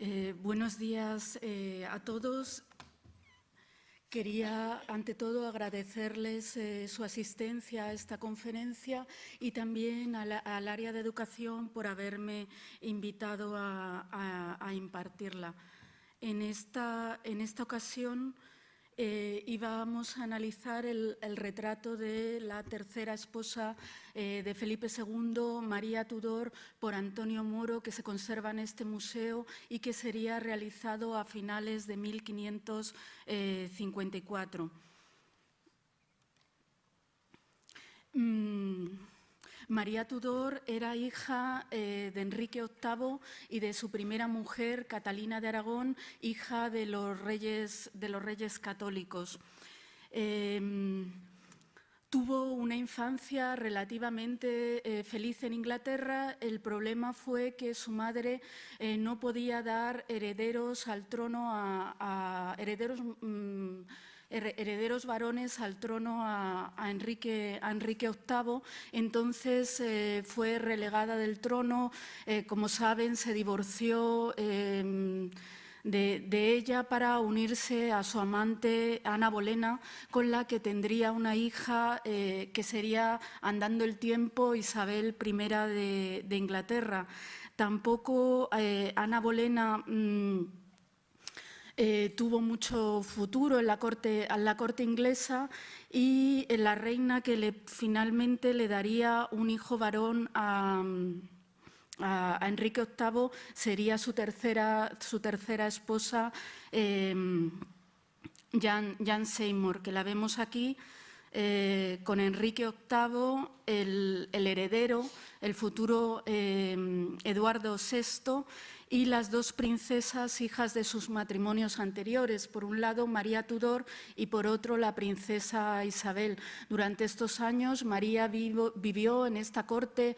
Buenos días a todos. Quería, ante todo, agradecerles su asistencia a esta conferencia y también al área de educación por haberme invitado a impartirla. En esta ocasión íbamos a analizar el retrato de la tercera esposa de Felipe II, María Tudor, por Antonio Moro, que se conserva en este museo y que sería realizado a finales de 1554. María Tudor era hija de Enrique VIII y de su primera mujer, Catalina de Aragón, hija de los reyes católicos. Tuvo una infancia relativamente feliz en Inglaterra. El problema fue que su madre no podía dar herederos al trono herederos varones al trono a Enrique VIII, entonces fue relegada del trono. Como saben, se divorció de ella para unirse a su amante Ana Bolena, con la que tendría una hija que sería, andando el tiempo, Isabel I de Inglaterra. Tampoco Ana Bolena tuvo mucho futuro en la corte inglesa, y la reina que finalmente le daría un hijo varón a Enrique VIII sería su tercera esposa, Jane Seymour, que la vemos aquí con Enrique VIII, el heredero, el futuro Eduardo VI, y las dos princesas hijas de sus matrimonios anteriores, por un lado María Tudor y por otro la princesa Isabel. Durante estos años María vivió en esta corte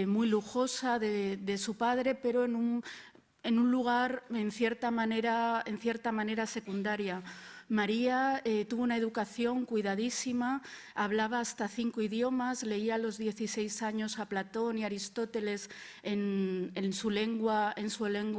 muy lujosa de su padre, pero en un lugar en cierta manera secundaria. María tuvo una educación cuidadísima, hablaba hasta 5 idiomas, leía a los 16 años a Platón y Aristóteles en su lengua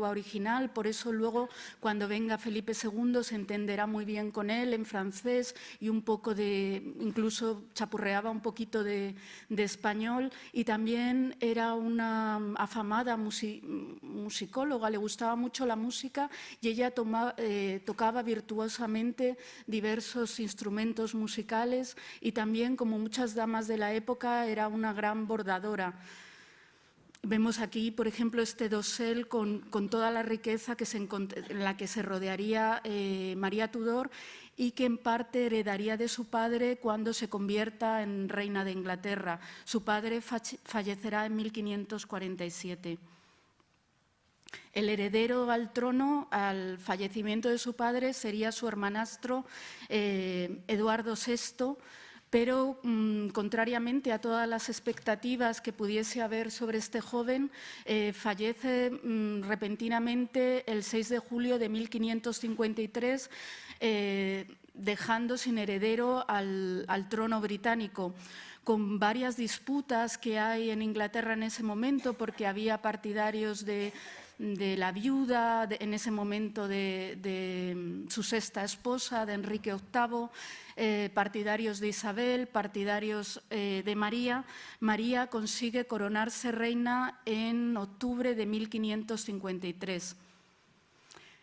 original. Por eso luego, cuando venga Felipe II, se entenderá muy bien con él en francés y incluso chapurreaba un poquito de español. Y también era una afamada musicóloga, le gustaba mucho la música y ella tocaba virtuosamente diversos instrumentos musicales, y también, como muchas damas de la época, era una gran bordadora. Vemos aquí, por ejemplo, este dosel con toda la riqueza en la que se rodearía María Tudor, y que en parte heredaría de su padre cuando se convierta en reina de Inglaterra. Su padre fallecerá en 1547. El heredero al trono, al fallecimiento de su padre, sería su hermanastro Eduardo VI, pero contrariamente a todas las expectativas que pudiese haber sobre este joven, fallece repentinamente el 6 de julio de 1553, dejando sin heredero al trono británico, con varias disputas que hay en Inglaterra en ese momento, porque había partidarios de la viuda, en ese momento de su sexta esposa, de Enrique VIII, partidarios de Isabel, partidarios de María. María consigue coronarse reina en octubre de 1553.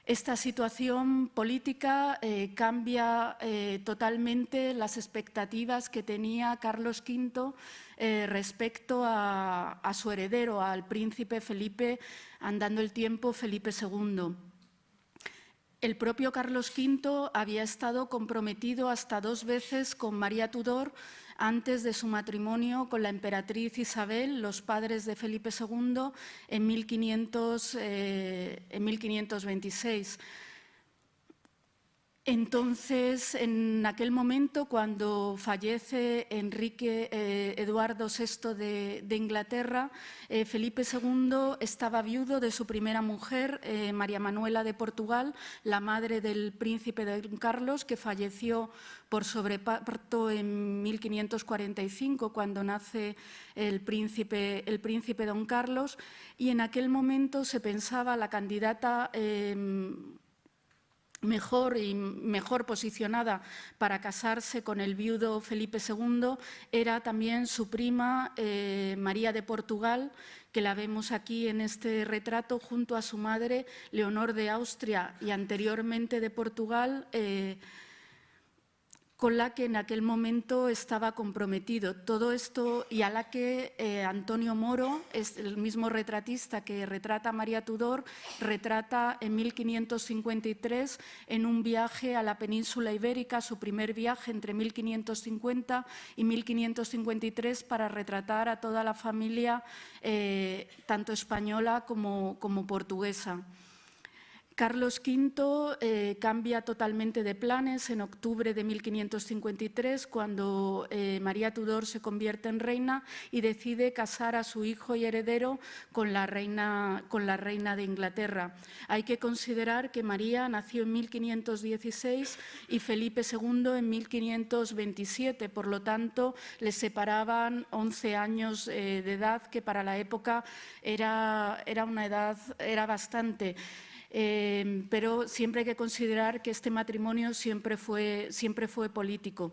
Esta situación política cambia totalmente las expectativas que tenía Carlos V respecto a su heredero, al príncipe Felipe, andando el tiempo, Felipe II. El propio Carlos V había estado comprometido hasta 2 veces con María Tudor antes de su matrimonio con la emperatriz Isabel, los padres de Felipe II, en 1526. Entonces, en aquel momento, cuando fallece Enrique Eduardo VI de Inglaterra, Felipe II estaba viudo de su primera mujer, María Manuela de Portugal, la madre del príncipe don Carlos, que falleció por sobreparto en 1545, cuando nace el príncipe don Carlos, y en aquel momento se pensaba la candidata mejor posicionada para casarse con el viudo Felipe II era también su prima María de Portugal, que la vemos aquí en este retrato junto a su madre Leonor de Austria y anteriormente de Portugal, con la que en aquel momento estaba comprometido. Todo esto, y a la que Antonio Moro, es el mismo retratista que retrata a María Tudor, retrata en 1553 en un viaje a la península ibérica, su primer viaje entre 1550 y 1553, para retratar a toda la familia, tanto española como portuguesa. Carlos V cambia totalmente de planes en octubre de 1553, cuando María Tudor se convierte en reina y decide casar a su hijo y heredero con la reina de Inglaterra. Hay que considerar que María nació en 1516 y Felipe II en 1527, por lo tanto, les separaban 11 años de edad, que para la época era una edad, era bastante. Pero siempre hay que considerar que este matrimonio siempre fue político.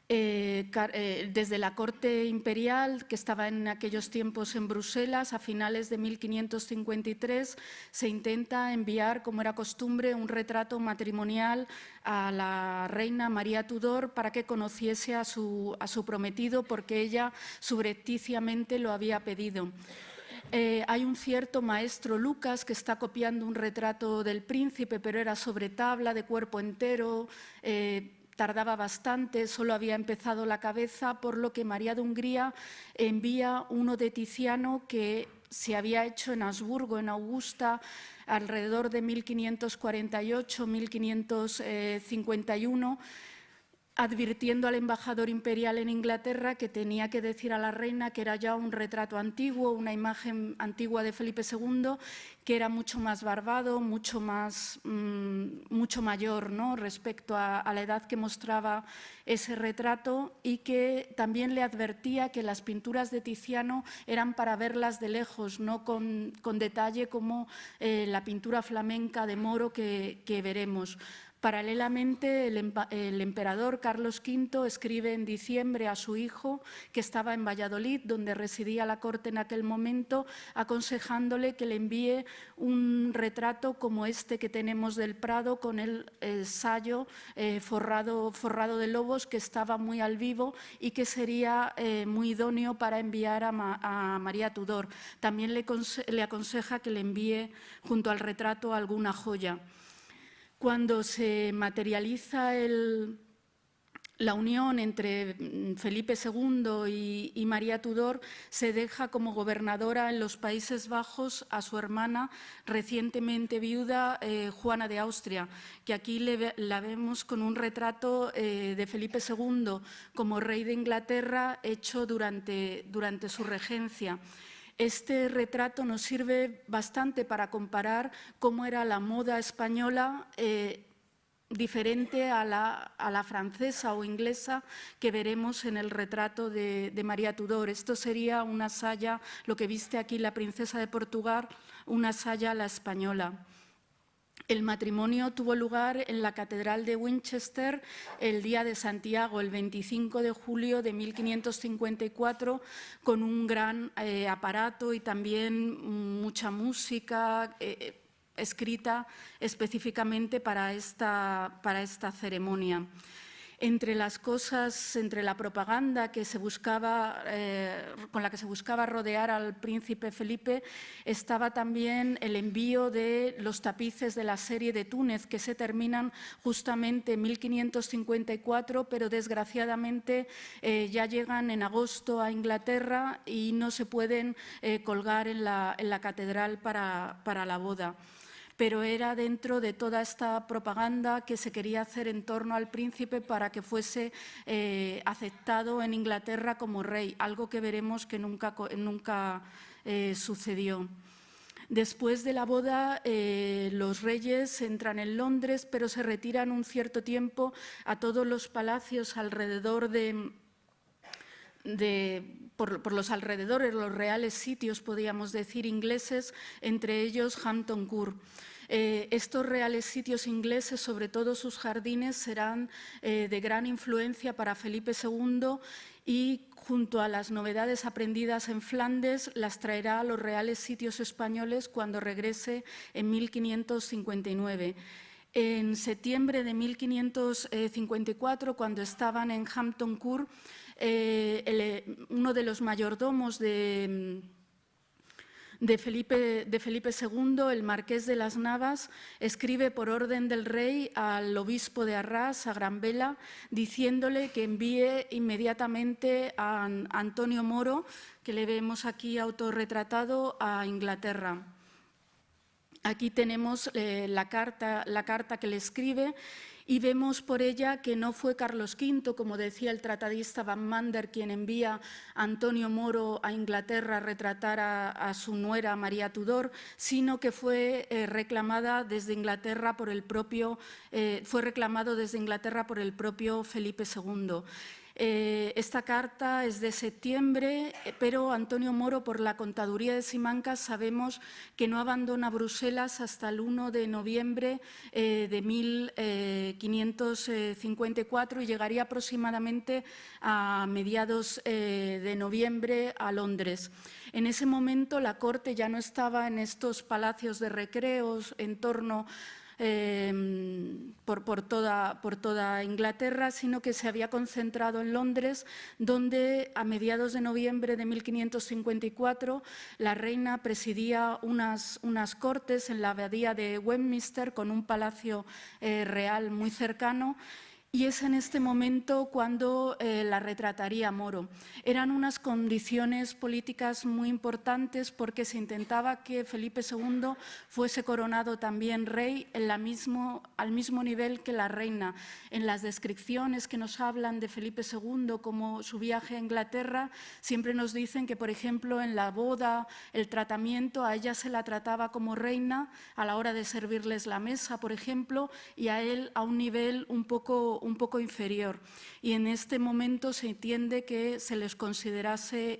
Desde la corte imperial, que estaba en aquellos tiempos en Bruselas, a finales de 1553, se intenta enviar, como era costumbre, un retrato matrimonial a la reina María Tudor para que conociese a su prometido, porque ella subrepticiamente lo había pedido. Hay un cierto maestro Lucas que está copiando un retrato del príncipe, pero era sobre tabla, de cuerpo entero, tardaba bastante, solo había empezado la cabeza, por lo que María de Hungría envía uno de Tiziano que se había hecho en Habsburgo, en Augusta, alrededor de 1548-1551, advirtiendo al embajador imperial en Inglaterra que tenía que decir a la reina que era ya un retrato antiguo, una imagen antigua de Felipe II, que era mucho más barbado, mucho mayor, ¿no?, respecto a la edad que mostraba ese retrato, y que también le advertía que las pinturas de Tiziano eran para verlas de lejos, no con detalle como la pintura flamenca de Moro que veremos. Paralelamente, el emperador Carlos V escribe en diciembre a su hijo, que estaba en Valladolid, donde residía la corte en aquel momento, aconsejándole que le envíe un retrato como este que tenemos del Prado, con el sayo forrado de lobos, que estaba muy al vivo y que sería muy idóneo para enviar a María Tudor. También le aconseja que le envíe junto al retrato alguna joya. Cuando se materializa la unión entre Felipe II y María Tudor, se deja como gobernadora en los Países Bajos a su hermana, recientemente viuda, Juana de Austria, que aquí la vemos con un retrato de Felipe II como rey de Inglaterra hecho durante su regencia. Este retrato nos sirve bastante para comparar cómo era la moda española diferente a la francesa o inglesa que veremos en el retrato de María Tudor. Esto sería una saya, lo que viste aquí la princesa de Portugal, una saya a la española. El matrimonio tuvo lugar en la Catedral de Winchester el día de Santiago, el 25 de julio de 1554, con un gran aparato y también mucha música escrita específicamente para esta ceremonia. Entre las cosas, entre la propaganda que se buscaba, con la que se buscaba rodear al príncipe Felipe, estaba también el envío de los tapices de la serie de Túnez, que se terminan justamente en 1554, pero desgraciadamente ya llegan en agosto a Inglaterra y no se pueden colgar en la catedral para la boda. pero era dentro de toda esta propaganda que se quería hacer en torno al príncipe para que fuese aceptado en Inglaterra como rey, algo que veremos que nunca sucedió. Después de la boda, los reyes entran en Londres, pero se retiran un cierto tiempo a todos los palacios alrededor por los alrededores, los reales sitios, podríamos decir, ingleses, entre ellos Hampton Court. Estos reales sitios ingleses, sobre todo sus jardines, serán de gran influencia para Felipe II y, junto a las novedades aprendidas en Flandes, las traerá a los reales sitios españoles cuando regrese en 1559. En septiembre de 1554, cuando estaban en Hampton Court, uno de los mayordomos de Felipe II, el marqués de las Navas, escribe por orden del rey al obispo de Arras, a Gran Vela, diciéndole que envíe inmediatamente a Antonio Moro, que le vemos aquí autorretratado, a Inglaterra. Aquí tenemos la carta que le escribe, y vemos por ella que no fue Carlos V, como decía el tratadista Van Mander, quien envía a Antonio Moro a Inglaterra a retratar a su nuera María Tudor, sino que fue reclamado desde Inglaterra por el propio Felipe II. Esta carta es de septiembre, pero Antonio Moro, por la contaduría de Simancas, sabemos que no abandona Bruselas hasta el 1 de noviembre de 1554 y llegaría aproximadamente a mediados de noviembre a Londres. En ese momento la corte ya no estaba en estos palacios de recreos en torno por toda Inglaterra, sino que se había concentrado en Londres, donde a mediados de noviembre de 1554 la reina presidía unas cortes en la abadía de Westminster con un palacio real muy cercano. Y es en este momento cuando la retrataría Moro. Eran unas condiciones políticas muy importantes porque se intentaba que Felipe II fuese coronado también rey al mismo nivel que la reina. En las descripciones que nos hablan de Felipe II como su viaje a Inglaterra, siempre nos dicen que, por ejemplo, en la boda, el tratamiento, a ella se la trataba como reina a la hora de servirles la mesa, por ejemplo, y a él a un nivel un poco inferior, y en este momento se entiende que se les considerase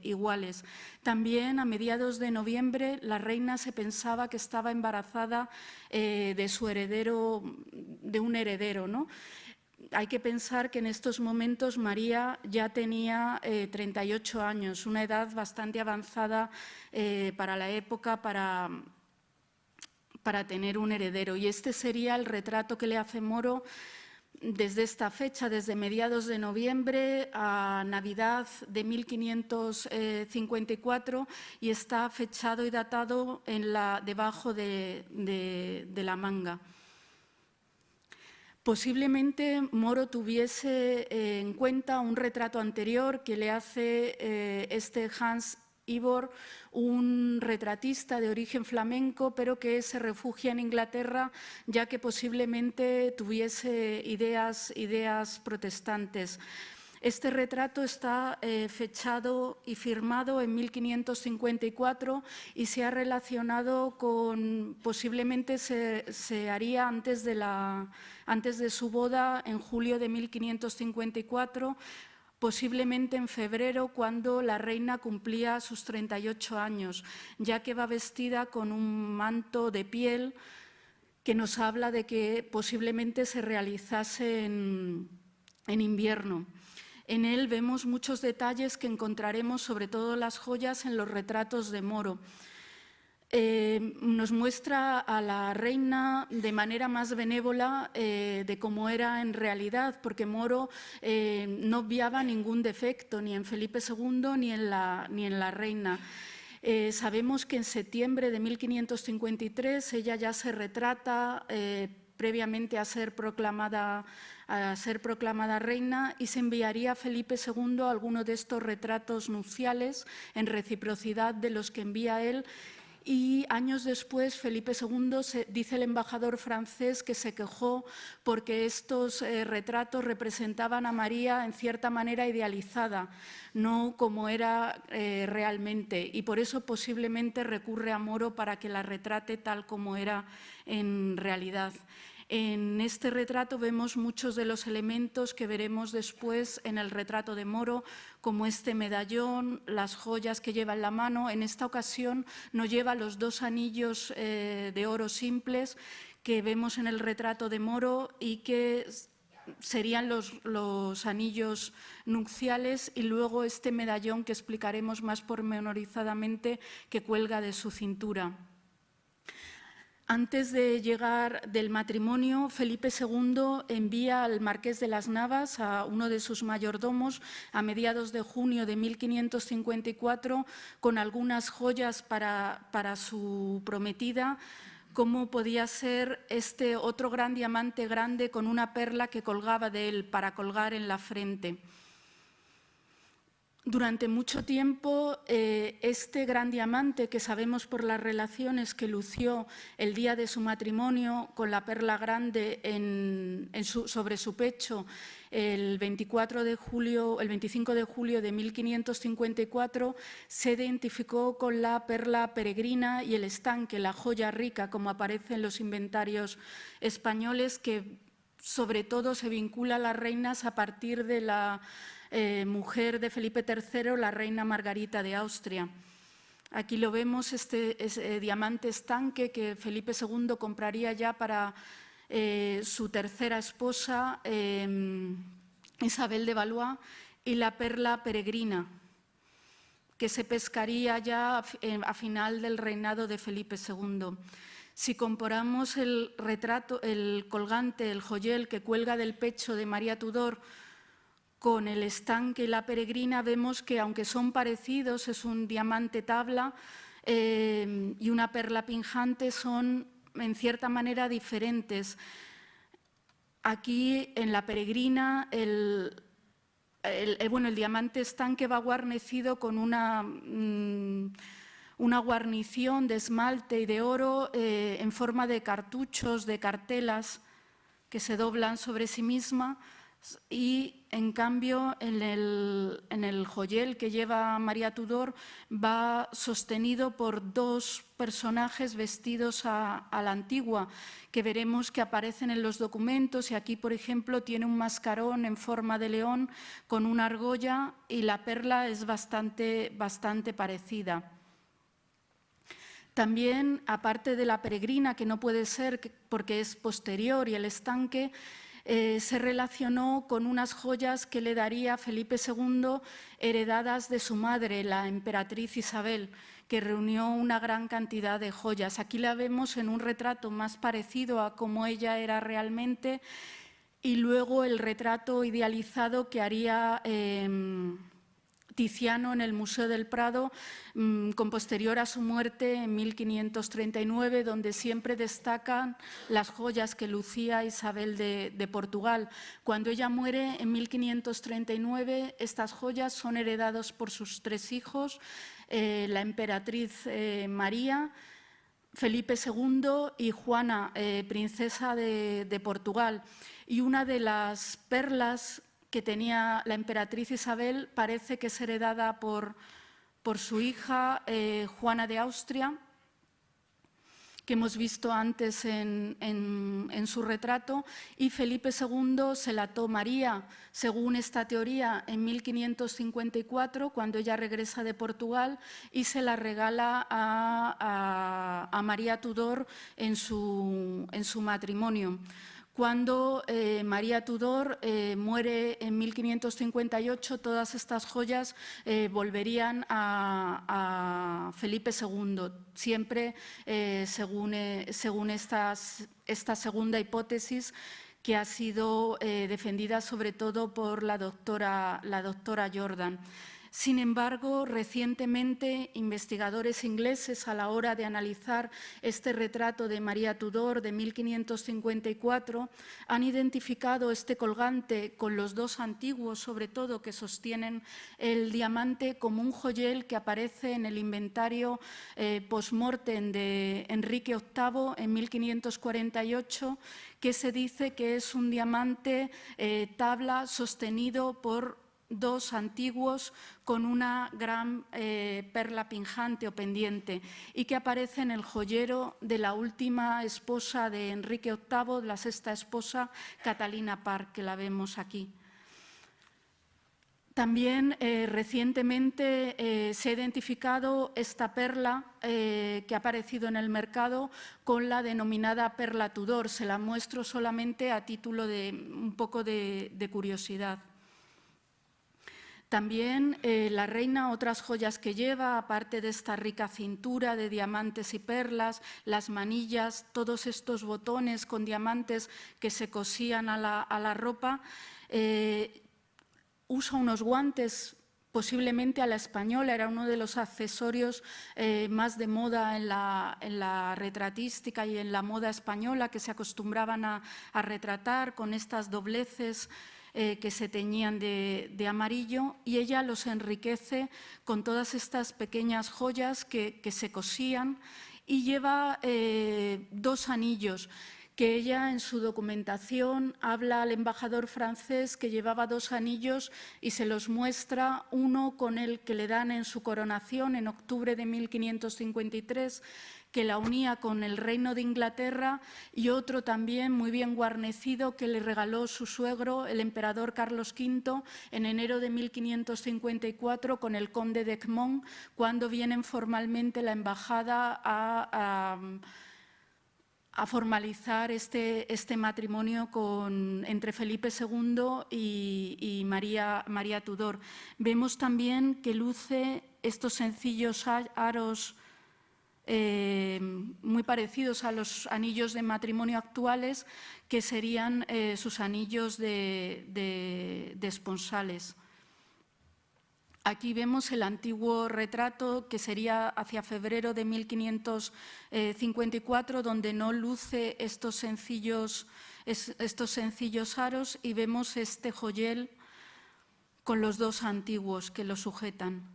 iguales. También a mediados de noviembre la reina se pensaba que estaba embarazada de un heredero, ¿no? Hay que pensar que en estos momentos María ya tenía 38 años, una edad bastante avanzada para la época para tener un heredero, y este sería el retrato que le hace Moro desde esta fecha, desde mediados de noviembre a Navidad de 1554, y está fechado y datado debajo de la manga. Posiblemente Moro tuviese en cuenta un retrato anterior que le hace este Hans Ivor, un retratista de origen flamenco, pero que se refugia en Inglaterra, ya que posiblemente tuviese ideas protestantes. Este retrato está fechado y firmado en 1554 y se ha relacionado con, posiblemente se haría antes de su boda, en julio de 1554, posiblemente en febrero, cuando la reina cumplía sus 38 años, ya que va vestida con un manto de piel que nos habla de que posiblemente se realizase en invierno. En él vemos muchos detalles que encontraremos, sobre todo las joyas, en los retratos de Moro. Nos muestra a la reina de manera más benévola de cómo era en realidad, porque Moro no obviaba ningún defecto, ni en Felipe II ni en la reina. Sabemos que en septiembre de 1553 ella ya se retrata previamente a ser proclamada reina, y se enviaría a Felipe II alguno de estos retratos nupciales en reciprocidad de los que envía él. y años después Felipe II, dice el embajador francés, que se quejó porque estos retratos representaban a María en cierta manera idealizada, no como era realmente, y por eso posiblemente recurre a Moro para que la retrate tal como era en realidad. En este retrato vemos muchos de los elementos que veremos después en el retrato de Moro, como este medallón, las joyas que lleva en la mano. En esta ocasión no lleva los 2 anillos de oro simples que vemos en el retrato de Moro y que serían los anillos nupciales, y luego este medallón que explicaremos más pormenorizadamente que cuelga de su cintura. Antes de llegar del matrimonio, Felipe II envía al marqués de las Navas, a uno de sus mayordomos, a mediados de junio de 1554, con algunas joyas para su prometida, como podía ser este otro gran diamante grande con una perla que colgaba de él para colgar en la frente. Durante mucho tiempo, este gran diamante, que sabemos por las relaciones que lució el día de su matrimonio con la perla grande sobre su pecho el 25 de julio de 1554, se identificó con la perla peregrina y el estanque, la joya rica, como aparece en los inventarios españoles, que sobre todo se vincula a las reinas a partir de la mujer de Felipe III, la reina Margarita de Austria. Aquí lo vemos, este diamante estanque que Felipe II compraría ya para su tercera esposa, Isabel de Valois, y la perla peregrina, que se pescaría ya a final del reinado de Felipe II. Si comparamos el retrato, el colgante, el joyel que cuelga del pecho de María Tudor con el estanque y la peregrina, vemos que aunque son parecidos, es un diamante tabla y una perla pinjante, son en cierta manera diferentes. Aquí en la peregrina el diamante estanque va guarnecido con una guarnición de esmalte y de oro en forma de cartuchos, de cartelas que se doblan sobre sí misma, y en cambio en el joyel que lleva María Tudor va sostenido por 2 personajes vestidos a la antigua, que veremos que aparecen en los documentos, y aquí, por ejemplo, tiene un mascarón en forma de león con una argolla, y la perla es bastante parecida. También, aparte de la peregrina, que no puede ser porque es posterior, y el estanque, se relacionó con unas joyas que le daría Felipe II heredadas de su madre, la emperatriz Isabel, que reunió una gran cantidad de joyas. Aquí la vemos en un retrato más parecido a cómo ella era realmente, y luego el retrato idealizado que haría Tiziano en el Museo del Prado con posterior a su muerte en 1539, donde siempre destacan las joyas que lucía Isabel de Portugal. Cuando ella muere en 1539, estas joyas son heredadas por sus 3 hijos, la emperatriz María, Felipe II y Juana, princesa de Portugal. Y una de las perlas que tenía la emperatriz Isabel parece que es heredada por su hija Juana de Austria, que hemos visto antes en su retrato, y Felipe II se la tomaría, según esta teoría, en 1554, cuando ella regresa de Portugal, y se la regala a María Tudor en su matrimonio. Cuando María Tudor muere en 1558, todas estas joyas volverían a Felipe II, siempre según esta segunda hipótesis, que ha sido defendida sobre todo por la doctora Jordan. Sin embargo, recientemente, investigadores ingleses, a la hora de analizar este retrato de María Tudor de 1554, han identificado este colgante con los dos antiguos, sobre todo, que sostienen el diamante, como un joyel que aparece en el inventario post-mortem de Enrique VIII en 1548, que se dice que es un diamante tabla sostenido por dos antiguos con una gran perla pinjante o pendiente, y que aparece en el joyero de la última esposa de Enrique VIII, la sexta esposa, Catalina Parr, que la vemos aquí. También recientemente se ha identificado esta perla que ha aparecido en el mercado con la denominada perla Tudor. Se la muestro solamente a título de un poco de curiosidad. También la reina, otras joyas que lleva, aparte de esta rica cintura de diamantes y perlas, las manillas, todos estos botones con diamantes que se cosían a la ropa, usa unos guantes posiblemente a la española, era uno de los accesorios más de moda en la retratística y en la moda española, que se acostumbraban a retratar con estas dobleces que se teñían de amarillo, y ella los enriquece con todas estas pequeñas joyas que se cosían, y lleva dos anillos que ella en su documentación habla al embajador francés que llevaba dos anillos y se los muestra, uno con el que le dan en su coronación en octubre de 1553, que la unía con el reino de Inglaterra, y otro también muy bien guarnecido que le regaló su suegro, el emperador Carlos V, en enero de 1554 con el conde de Egmont, cuando vienen formalmente la embajada a formalizar este matrimonio entre Felipe II y María Tudor. Vemos también que luce estos sencillos aros muy parecidos a los anillos de matrimonio actuales, que serían sus anillos de esponsales. Aquí vemos el antiguo retrato, que sería hacia febrero de 1554, donde no luce estos sencillos aros, y vemos este joyel con los dos antiguos que lo sujetan.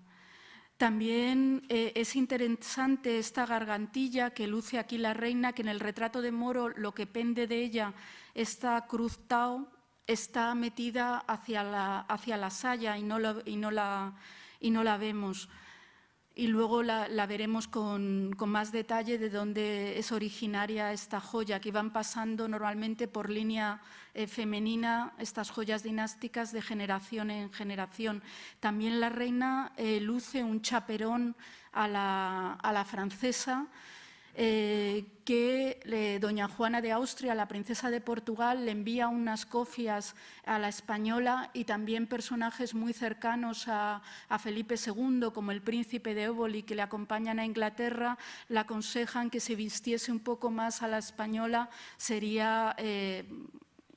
También es interesante esta gargantilla que luce aquí la reina, que en el retrato de Moro lo que pende de ella, esta cruz Tao, está metida hacia la saya y no la vemos. Y luego la veremos con más detalle de dónde es originaria esta joya, que van pasando normalmente por línea femenina, estas joyas dinásticas, de generación en generación. También la reina luce un chaperón a la francesa, que doña Juana de Austria, la princesa de Portugal, le envía unas cofias a la española, y también personajes muy cercanos a Felipe II, como el príncipe de Éboli, que le acompañan a Inglaterra, le aconsejan que se vistiese un poco más a la española,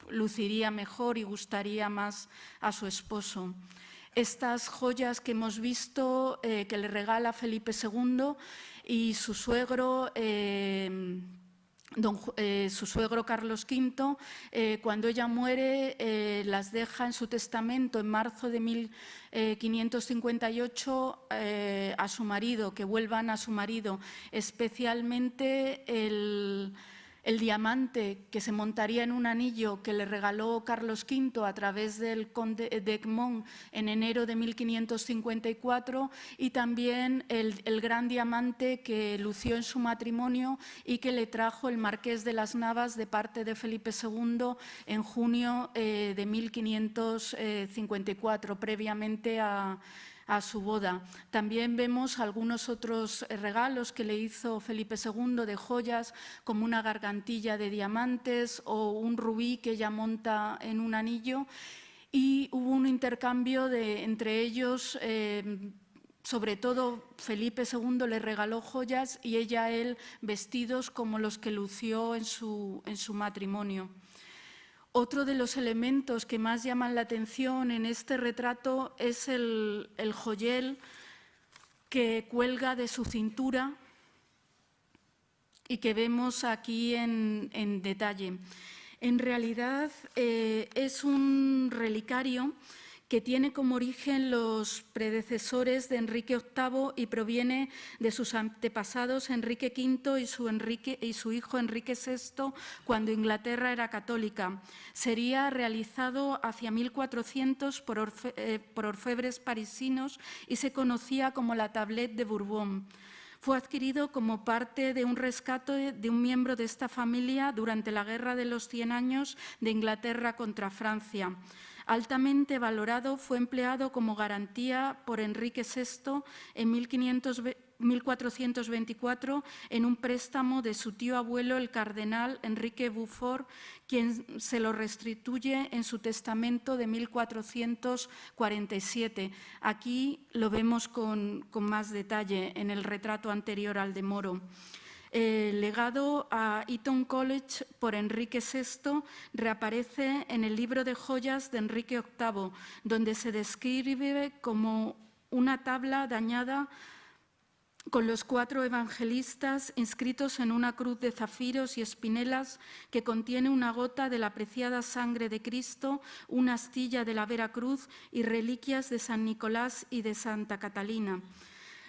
luciría mejor y gustaría más a su esposo. Estas joyas que hemos visto que le regala Felipe II, y su suegro, su suegro Carlos V, cuando ella muere, las deja en su testamento en marzo de 1558 a su marido, que vuelvan a su marido, especialmente el diamante que se montaría en un anillo que le regaló Carlos V a través del conde de Egmont en enero de 1554, y también el gran diamante que lució en su matrimonio y que le trajo el marqués de las Navas de parte de Felipe II en junio de 1554, previamente a su boda. También vemos algunos otros regalos que le hizo Felipe II de joyas, como una gargantilla de diamantes o un rubí que ella monta en un anillo, y hubo un intercambio entre ellos. Sobre todo Felipe II le regaló joyas y ella a él vestidos como los que lució en su matrimonio. Otro de los elementos que más llaman la atención en este retrato es el joyel que cuelga de su cintura y que vemos aquí en detalle. En realidad es un relicario que tiene como origen los predecesores de Enrique VIII y proviene de sus antepasados Enrique V y su hijo Enrique VI cuando Inglaterra era católica. Sería realizado hacia 1400 por orfebres parisinos y se conocía como la Tablette de Bourbon. Fue adquirido como parte de un rescate de un miembro de esta familia durante la Guerra de los 100 años de Inglaterra contra Francia. Altamente valorado, fue empleado como garantía por Enrique VI en 1424 en un préstamo de su tío abuelo, el cardenal Enrique Beaufort, quien se lo restituye en su testamento de 1447. Aquí lo vemos con más detalle en el retrato anterior al de Moro. Legado a Eton College por Enrique VI, reaparece en el libro de joyas de Enrique VIII, donde se describe como una tabla dañada con los 4 evangelistas inscritos en una cruz de zafiros y espinelas que contiene una gota de la preciada sangre de Cristo, una astilla de la Vera Cruz y reliquias de San Nicolás y de Santa Catalina.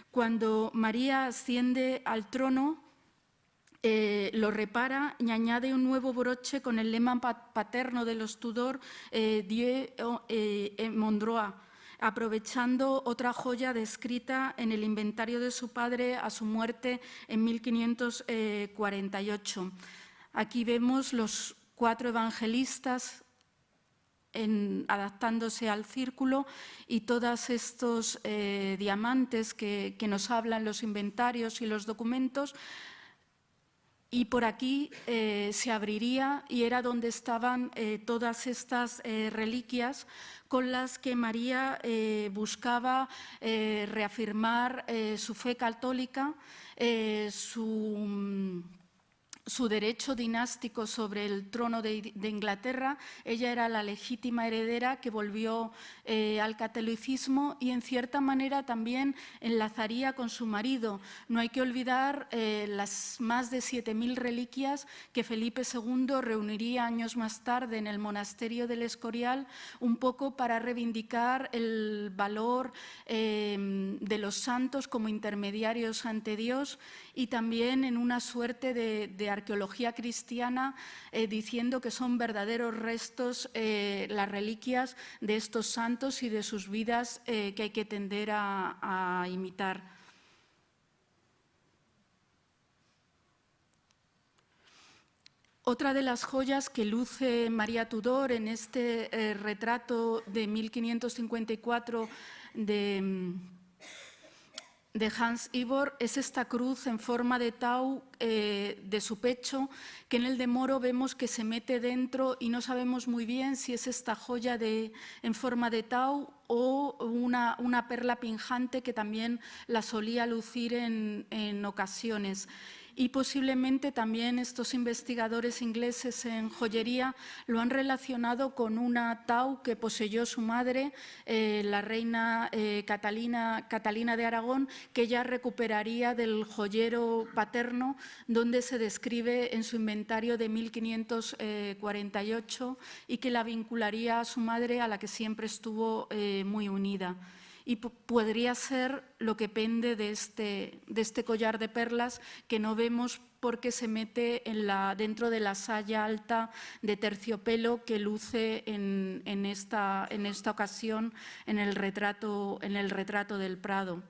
Cuando María asciende al trono, lo repara y añade un nuevo broche con el lema paterno de los Tudor, Dieu et mon droit, aprovechando otra joya descrita en el inventario de su padre a su muerte en 1548. Aquí vemos los 4 evangelistas adaptándose al círculo y todos estos diamantes que nos hablan los inventarios y los documentos. Y por aquí se abriría y era donde estaban todas estas reliquias con las que María buscaba reafirmar su fe católica, su derecho dinástico sobre el trono de Inglaterra. Ella era la legítima heredera que volvió al catolicismo y en cierta manera también enlazaría con su marido. No hay que olvidar las más de 7.000 reliquias que Felipe II reuniría años más tarde en el monasterio del Escorial, un poco para reivindicar el valor de los santos como intermediarios ante Dios y también en una suerte de arqueología cristiana diciendo que son verdaderos restos las reliquias de estos santos y de sus vidas que hay que tender a imitar. Otra de las joyas que luce María Tudor en este retrato de 1554 de Hans Ivor es esta cruz en forma de tau de su pecho, que en el de Moro vemos que se mete dentro y no sabemos muy bien si es esta joya en forma de tau o una perla pinjante que también la solía lucir en ocasiones. Y posiblemente también estos investigadores ingleses en joyería lo han relacionado con una tau que poseyó su madre, la reina Catalina de Aragón, que ella recuperaría del joyero paterno, donde se describe en su inventario de 1548 y que la vincularía a su madre, a la que siempre estuvo muy unida. Y podría ser lo que pende de este collar de perlas que no vemos porque se mete dentro de la saya alta de terciopelo que luce en esta ocasión en el retrato del Prado.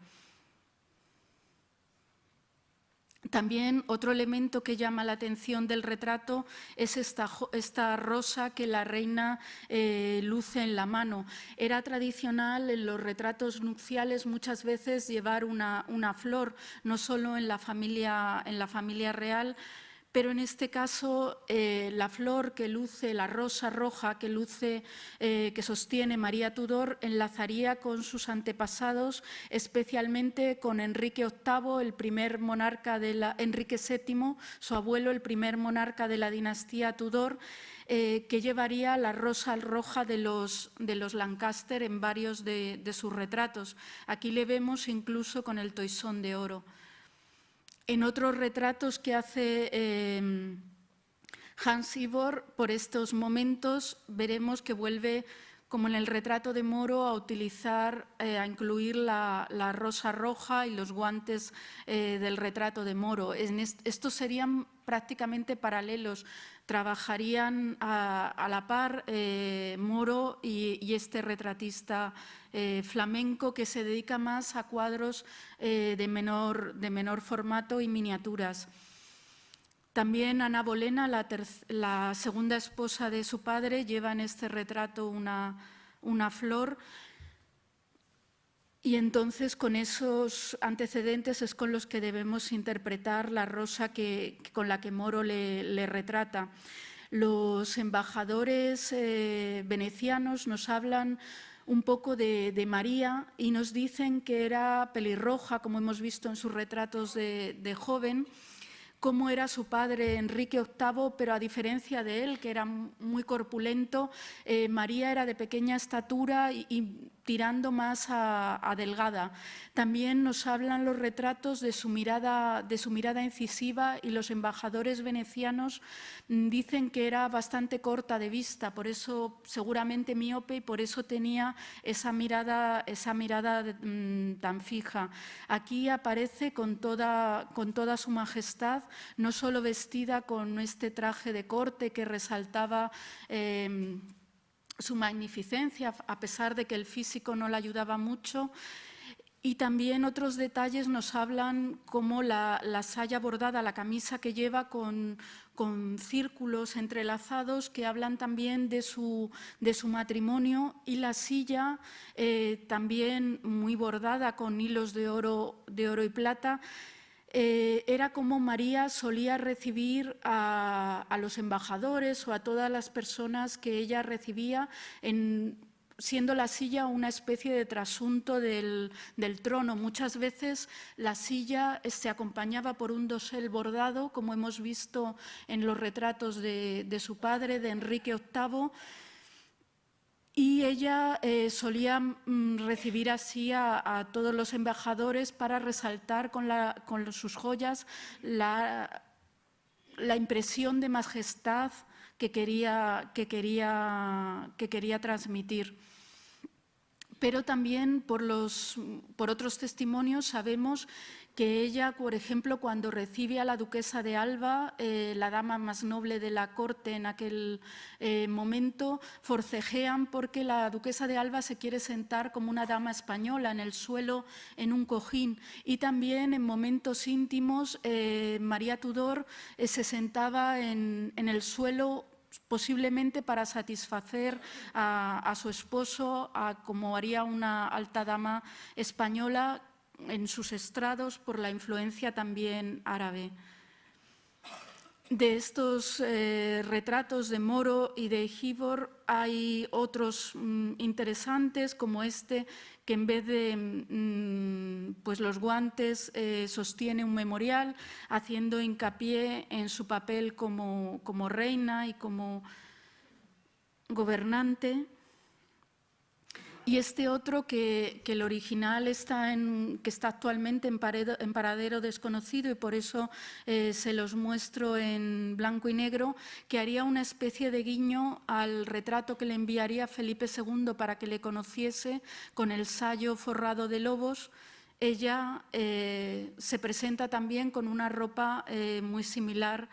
También otro elemento que llama la atención del retrato es esta rosa que la reina luce en la mano. Era tradicional en los retratos nupciales muchas veces llevar una flor, no solo en la familia real, pero en este caso la flor que luce, la rosa roja que luce, que sostiene María Tudor, enlazaría con sus antepasados, especialmente con Enrique VIII, el primer monarca de Enrique VII, su abuelo, el primer monarca de la dinastía Tudor, que llevaría la rosa roja de los Lancaster en varios de sus retratos. Aquí le vemos incluso con el toisón de oro. En otros retratos que hace Hans Ivor, por estos momentos veremos que vuelve, como en el retrato de Moro, a utilizar, a incluir la rosa roja y los guantes del retrato de Moro. Estos serían prácticamente paralelos, trabajarían a la par Moro y este retratista flamenco que se dedica más a cuadros de menor formato y miniaturas. También Ana Bolena, la segunda esposa de su padre, lleva en este retrato una flor. Y entonces con esos antecedentes es con los que debemos interpretar la rosa con la que Moro le retrata. Los embajadores venecianos nos hablan un poco de María y nos dicen que era pelirroja, como hemos visto en sus retratos de joven, cómo era su padre Enrique VIII, pero a diferencia de él, que era muy corpulento, María era de pequeña estatura y tirando más a delgada. También nos hablan los retratos de su mirada incisiva, y los embajadores venecianos dicen que era bastante corta de vista, por eso seguramente míope, y por eso tenía esa mirada tan fija. Aquí aparece con toda su majestad, no solo vestida con este traje de corte que resaltaba su magnificencia, a pesar de que el físico no la ayudaba mucho. Y también otros detalles nos hablan como la saya bordada, la camisa que lleva con círculos entrelazados que hablan también de su matrimonio, y la silla también muy bordada con hilos de oro y plata. Era como María solía recibir a los embajadores o a todas las personas que ella recibía, siendo la silla una especie de trasunto del trono. Muchas veces la silla se acompañaba por un dosel bordado, como hemos visto en los retratos de su padre, de Enrique VIII, y ella solía recibir así a todos los embajadores para resaltar con sus joyas la impresión de majestad que quería transmitir. Pero también por otros testimonios sabemos que ella, por ejemplo, cuando recibe a la duquesa de Alba, la dama más noble de la corte en aquel momento, forcejean porque la duquesa de Alba se quiere sentar como una dama española en el suelo, en un cojín. Y también en momentos íntimos, María Tudor se sentaba en el suelo, posiblemente para satisfacer a su esposo, como haría una alta dama española en sus estrados, por la influencia también árabe. De estos retratos de Moro y de Ivor hay otros interesantes, como este, que en vez de pues los guantes sostiene un memorial, haciendo hincapié en su papel como reina y como gobernante. Y este otro, que el original que está actualmente en paradero desconocido, y por eso se los muestro en blanco y negro, que haría una especie de guiño al retrato que le enviaría Felipe II para que le conociese, con el sayo forrado de lobos. Ella se presenta también con una ropa muy similar,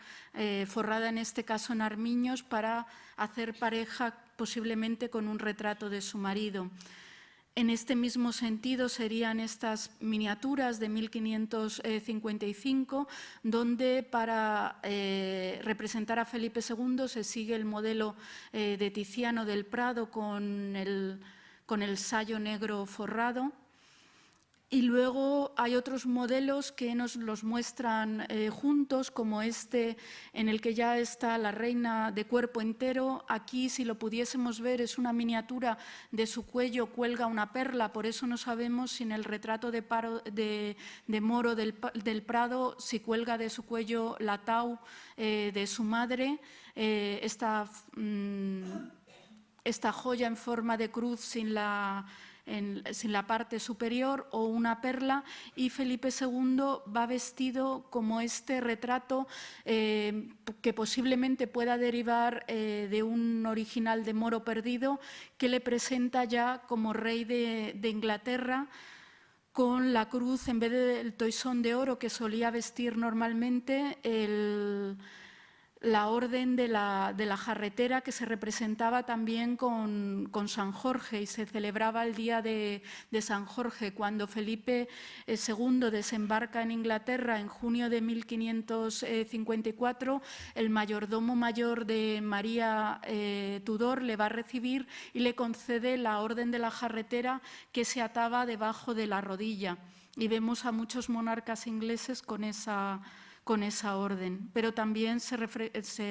forrada en este caso en armiños, para hacer pareja posiblemente con un retrato de su marido. En este mismo sentido serían estas miniaturas de 1555, donde para representar a Felipe II se sigue el modelo de Tiziano del Prado con el sayo negro forrado. Y luego hay otros modelos que nos los muestran juntos, como este en el que ya está la reina de cuerpo entero. Aquí, si lo pudiésemos ver, es una miniatura de su cuello, cuelga una perla, por eso no sabemos si en el retrato de Moro del Prado, si cuelga de su cuello la tau de su madre, esta joya en forma de cruz sin la parte superior, o una perla, y Felipe II va vestido como este retrato que posiblemente pueda derivar de un original de Moro perdido, que le presenta ya como rey de Inglaterra, con la cruz, en vez del toisón de oro que solía vestir normalmente, la orden de la jarretera, que se representaba también con San Jorge, y se celebraba el día de San Jorge. Cuando Felipe II desembarca en Inglaterra en junio de 1554, el mayordomo mayor de María Tudor le va a recibir y le concede la orden de la jarretera, que se ataba debajo de la rodilla. Y vemos a muchos monarcas ingleses con esa orden, pero también se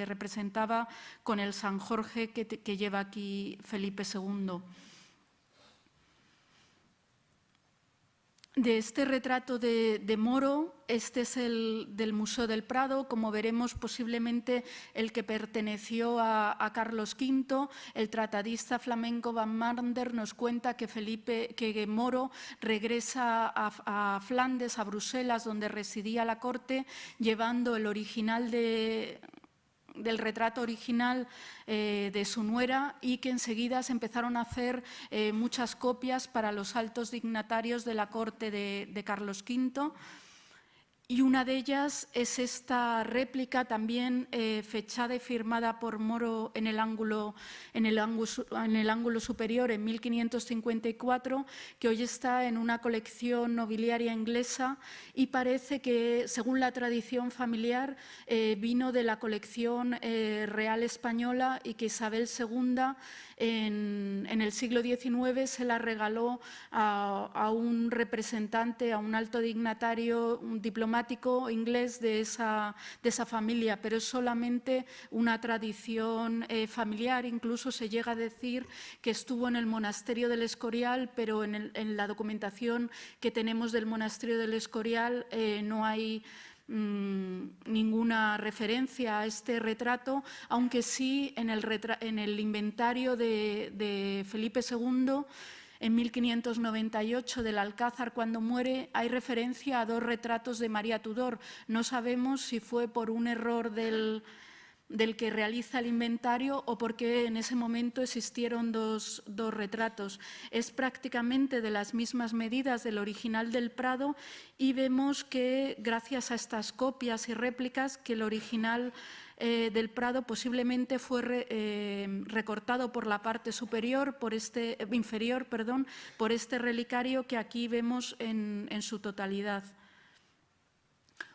representaba con el San Jorge que lleva aquí Felipe II. De este retrato de Moro, este es el del Museo del Prado, como veremos posiblemente el que perteneció a Carlos V. El tratadista flamenco Van Mander nos cuenta que Moro regresa a Flandes, a Bruselas, donde residía la corte, llevando el original del retrato original de su nuera, y que enseguida se empezaron a hacer muchas copias para los altos dignatarios de la corte de Carlos V. Y una de ellas es esta réplica, también fechada y firmada por Moro en el ángulo superior en 1554, que hoy está en una colección nobiliaria inglesa, y parece que, según la tradición familiar, vino de la colección real española, y que Isabel II en el siglo XIX se la regaló a un representante, a un alto dignatario, un diplomático inglés de esa familia, pero es solamente una tradición familiar. Incluso se llega a decir que estuvo en el monasterio del Escorial, pero en la documentación que tenemos del monasterio del Escorial no hay ninguna referencia a este retrato, aunque sí en el inventario de Felipe II, en 1598, del Alcázar, cuando muere, hay referencia a 2 retratos de María Tudor. No sabemos si fue por un error del que realiza el inventario o porque en ese momento existieron dos retratos. Es prácticamente de las mismas medidas del original del Prado, y vemos que, gracias a estas copias y réplicas, que el original del Prado posiblemente fue recortado por la parte inferior, por este relicario que aquí vemos en su totalidad.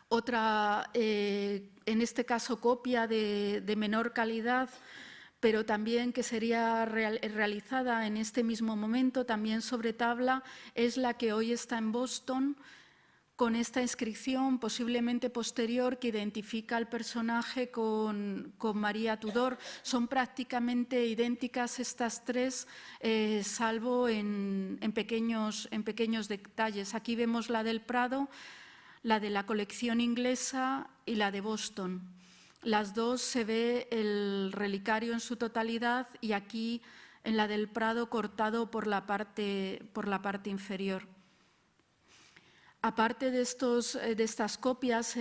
Otra, en este caso, copia de menor calidad, pero también que sería realizada en este mismo momento, también sobre tabla, es la que hoy está en Boston, con esta inscripción posiblemente posterior que identifica al personaje con María Tudor. Son prácticamente idénticas estas 3, salvo en pequeños detalles. Aquí vemos la del Prado, la de la colección inglesa y la de Boston. Las 2 se ve el relicario en su totalidad, y aquí en la del Prado cortado por la parte inferior. Aparte de estas copias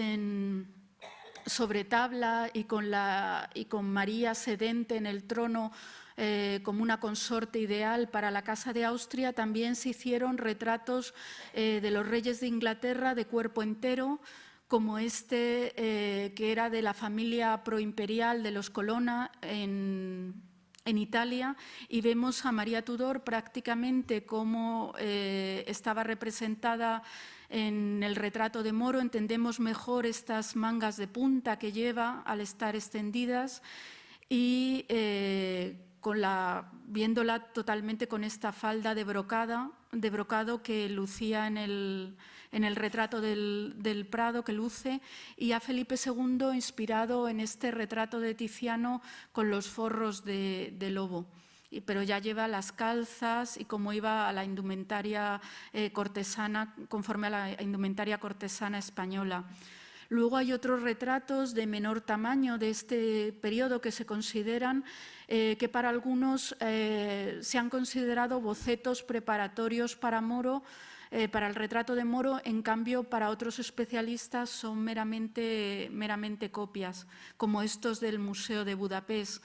sobre tabla y con María sedente en el trono como una consorte ideal para la Casa de Austria, también se hicieron retratos de los reyes de Inglaterra de cuerpo entero, como este que era de la familia proimperial de los Colonna en Italia, y vemos a María Tudor prácticamente como estaba representada en el retrato de Moro. Entendemos mejor estas mangas de punta que lleva al estar extendidas, y viéndola totalmente con esta falda de brocada, brocado que lucía en el retrato del Prado que luce, y a Felipe II inspirado en este retrato de Tiziano con los forros de lobo. Pero ya lleva las calzas y como iba a la indumentaria cortesana, conforme a la indumentaria cortesana española. Luego hay otros retratos de menor tamaño de este periodo que se consideran, que para algunos se han considerado bocetos preparatorios para Moro, para el retrato de Moro, en cambio para otros especialistas son meramente copias, como estos del Museo de Budapest.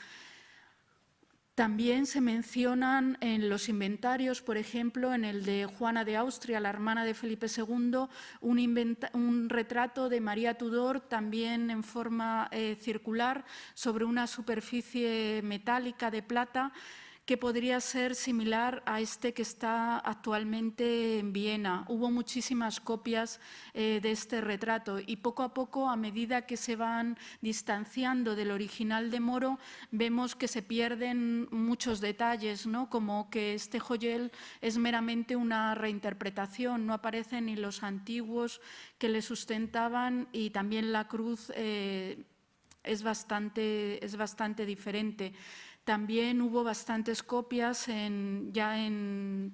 También se mencionan en los inventarios, por ejemplo, en el de Juana de Austria, la hermana de Felipe II, un retrato de María Tudor, también en forma circular, sobre una superficie metálica de plata, que podría ser similar a este que está actualmente en Viena. Hubo muchísimas copias de este retrato y poco a poco, a medida que se van distanciando del original de Moro, vemos que se pierden muchos detalles, ¿no? Como que este joyel es meramente una reinterpretación, no aparecen ni los antiguos que le sustentaban, y también la cruz es bastante diferente. También hubo bastantes copias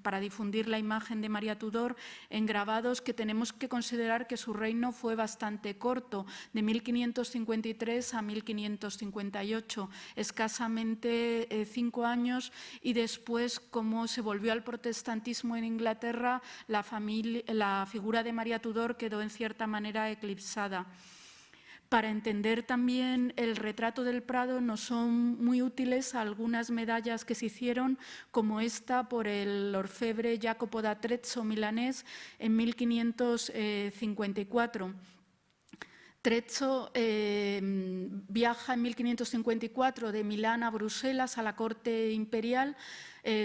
para difundir la imagen de María Tudor en grabados, que tenemos que considerar que su reino fue bastante corto, de 1553 a 1558, escasamente 5 años, y después, como se volvió al protestantismo en Inglaterra, la figura de María Tudor quedó en cierta manera eclipsada. Para entender también el retrato del Prado nos son muy útiles algunas medallas que se hicieron, como esta por el orfebre Jacopo da Trezzo milanés en 1554. Trezzo viaja en 1554 de Milán a Bruselas, a la corte imperial,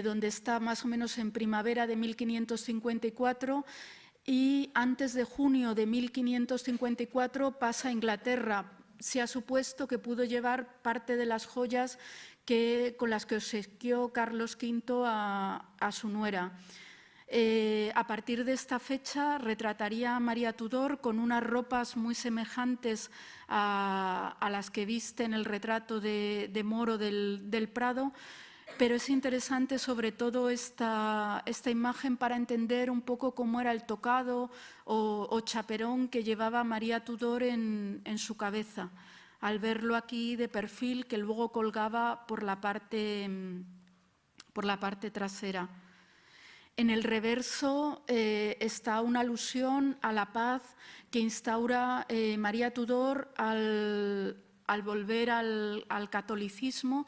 donde está más o menos en primavera de 1554, y antes de junio de 1554 pasa a Inglaterra. Se ha supuesto que pudo llevar parte de las joyas con las que obsequió Carlos V a su nuera. A partir de esta fecha retrataría a María Tudor con unas ropas muy semejantes a las que viste en el retrato de Moro del Prado, pero es interesante sobre todo esta imagen para entender un poco cómo era el tocado o chaperón que llevaba María Tudor en su cabeza, al verlo aquí de perfil, que luego colgaba por la parte trasera. En el reverso está una alusión a la paz que instaura María Tudor al volver al catolicismo,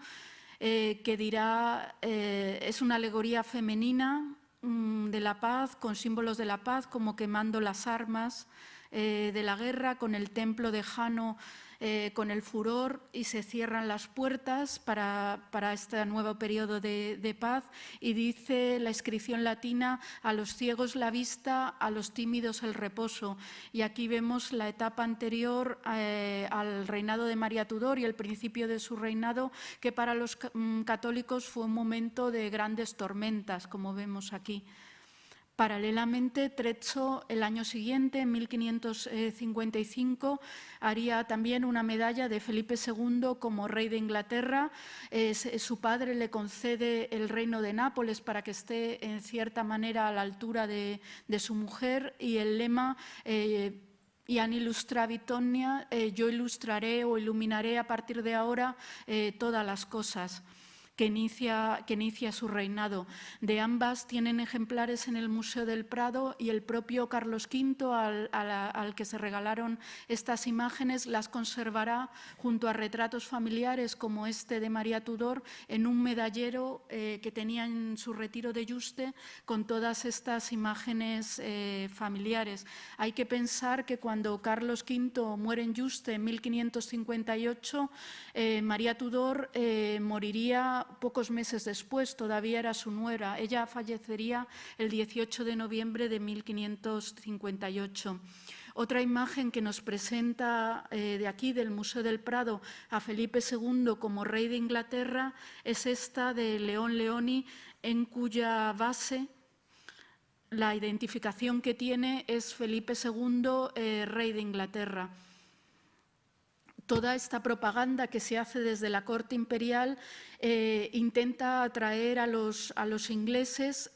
que dirá es una alegoría femenina de la paz, con símbolos de la paz, como quemando las armas de la guerra, con el templo de Jano con el furor, y se cierran las puertas para este nuevo periodo de paz, y dice la inscripción latina: a los ciegos la vista, a los tímidos el reposo. Y aquí vemos la etapa anterior al reinado de María Tudor y el principio de su reinado, que para los católicos fue un momento de grandes tormentas, como vemos aquí. Paralelamente, Trezzo, el año siguiente, en 1555, haría también una medalla de Felipe II como rey de Inglaterra. Su padre le concede el reino de Nápoles para que esté, en cierta manera, a la altura de su mujer, y el lema «Ian illustravit omnia», yo ilustraré o iluminaré a partir de ahora todas las cosas, que inicia su reinado. De ambas tienen ejemplares en el Museo del Prado, y el propio Carlos V, al que se regalaron estas imágenes, las conservará junto a retratos familiares como este de María Tudor en un medallero que tenía en su retiro de Yuste, con todas estas imágenes familiares. Hay que pensar que cuando Carlos V muere en Yuste en 1558, María Tudor moriría pocos meses después, todavía era su nuera. Ella fallecería el 18 de noviembre de 1558. Otra imagen que nos presenta de aquí, del Museo del Prado, a Felipe II como rey de Inglaterra, es esta de León Leoni, en cuya base la identificación que tiene es Felipe II, rey de Inglaterra. Toda esta propaganda que se hace desde la corte imperial intenta atraer a los ingleses.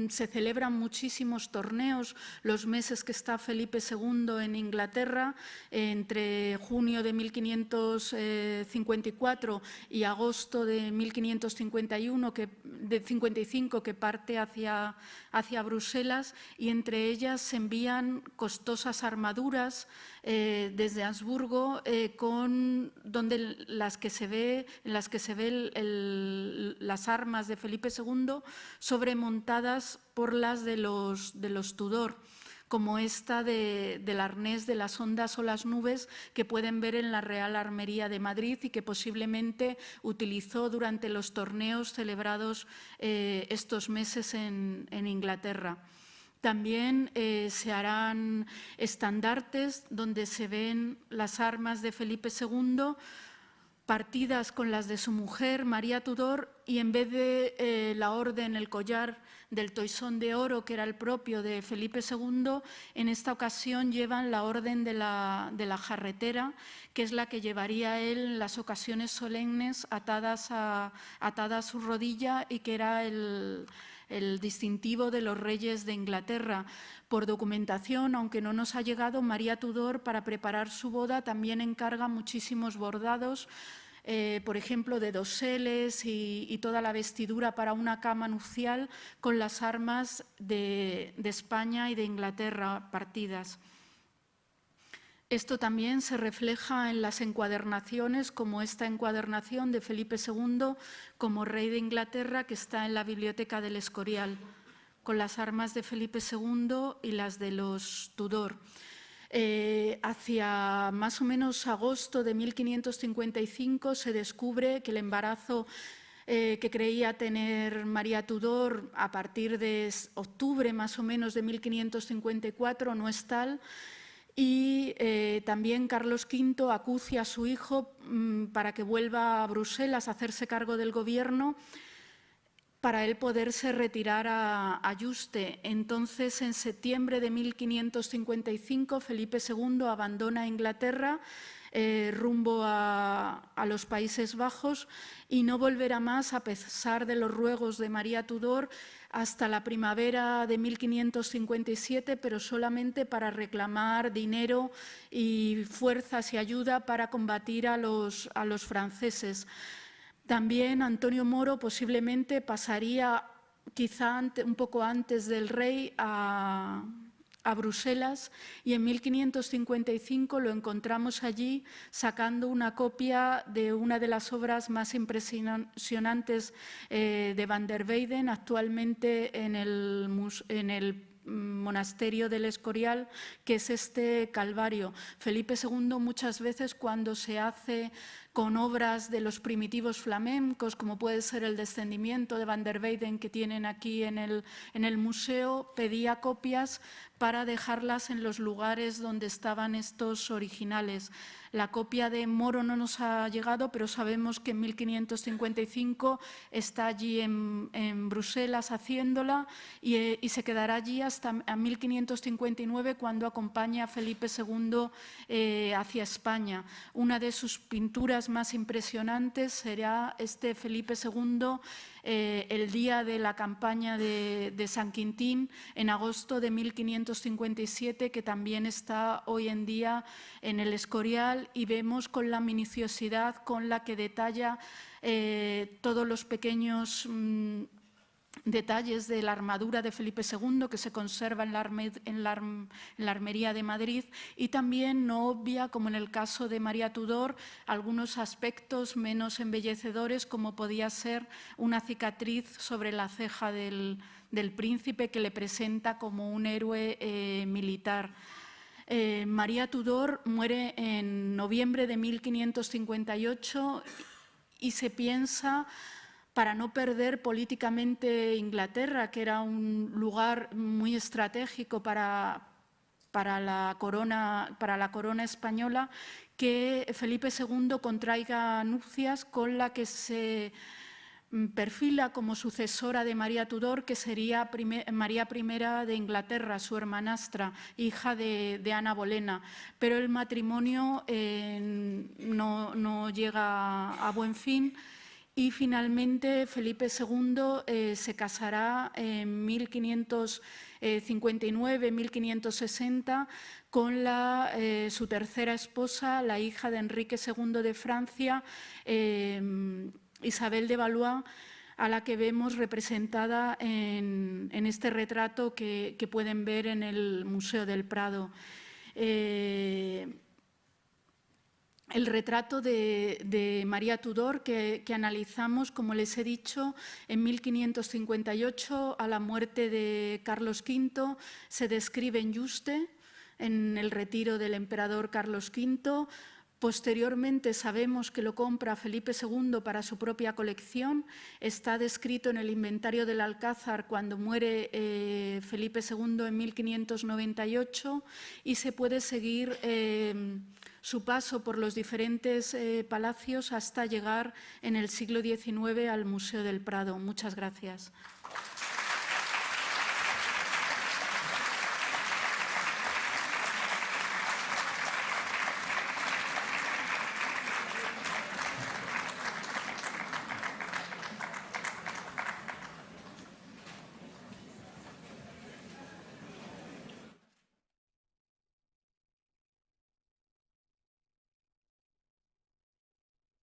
Se celebran muchísimos torneos los meses que está Felipe II en Inglaterra, entre junio de 1554 y agosto de 1555, que parte hacia Bruselas, y entre ellas se envían costosas armaduras desde Habsburgo, en las que se ve las armas de Felipe II sobremontadas por las de los Tudor, como esta del arnés de las ondas o las nubes que pueden ver en la Real Armería de Madrid y que posiblemente utilizó durante los torneos celebrados estos meses en Inglaterra. También se harán estandartes donde se ven las armas de Felipe II partidas con las de su mujer, María Tudor, y en vez de la orden, el collar del toisón de oro, que era el propio de Felipe II, en esta ocasión llevan la orden de la jarretera, que es la que llevaría él en las ocasiones solemnes atadas a su rodilla y que era el distintivo de los reyes de Inglaterra. Por documentación, aunque no nos ha llegado, María Tudor, para preparar su boda, también encarga muchísimos bordados, por ejemplo, de doseles y toda la vestidura para una cama nupcial con las armas de España y de Inglaterra partidas. Esto también se refleja en las encuadernaciones, como esta encuadernación de Felipe II como rey de Inglaterra, que está en la Biblioteca del Escorial, con las armas de Felipe II y las de los Tudor. Hacia más o menos agosto de 1555 se descubre que el embarazo que creía tener María Tudor a partir de octubre más o menos de 1554 no es tal. Y también Carlos V acucia a su hijo para que vuelva a Bruselas a hacerse cargo del gobierno, para él poderse retirar a Yuste. Entonces, en septiembre de 1555, Felipe II abandona Inglaterra rumbo a los Países Bajos y no volverá más, a pesar de los ruegos de María Tudor, hasta la primavera de 1557, pero solamente para reclamar dinero y fuerzas y ayuda para combatir a los franceses. También Antonio Moro posiblemente pasaría, quizá un poco antes del rey, a Bruselas, y en 1555 lo encontramos allí sacando una copia de una de las obras más impresionantes de Van der Weyden, actualmente en el monasterio del Escorial, que es este Calvario. Felipe II muchas veces, cuando se hace con obras de los primitivos flamencos, como puede ser el Descendimiento de Van der Weyden que tienen aquí en el museo, pedía copias para dejarlas en los lugares donde estaban estos originales. La copia de Moro no nos ha llegado, pero sabemos que en 1555 está allí en Bruselas haciéndola y se quedará allí hasta 1559, cuando acompaña a Felipe II hacia España. Una de sus pinturas más impresionantes será este Felipe II el día de la campaña de San Quintín, en agosto de 1557, que también está hoy en día en el Escorial, y vemos con la minuciosidad con la que detalla todos los pequeños detalles de la armadura de Felipe II, que se conserva en la Armería de Madrid, y también no obvia, como en el caso de María Tudor, algunos aspectos menos embellecedores, como podía ser una cicatriz sobre la ceja del príncipe, que le presenta como un héroe militar. María Tudor muere en noviembre de 1558 y se piensa, para no perder políticamente Inglaterra, que era un lugar muy estratégico para la corona española, que Felipe II contraiga nupcias con la que se perfila como sucesora de María Tudor, que sería María I de Inglaterra, su hermanastra, hija de Ana Bolena. Pero el matrimonio no llega a buen fin y finalmente Felipe II se casará en 1559-1560 con su tercera esposa, la hija de Enrique II de Francia, Isabel de Valois, a la que vemos representada en este retrato que pueden ver en el Museo del Prado. El retrato de María Tudor que analizamos, como les he dicho, en 1558, a la muerte de Carlos V, se describe en Yuste, en el retiro del emperador Carlos V. Posteriormente sabemos que lo compra Felipe II para su propia colección. Está descrito en el inventario del Alcázar cuando muere Felipe II en 1598 y se puede seguir su paso por los diferentes palacios hasta llegar en el siglo XIX al Museo del Prado. Muchas gracias.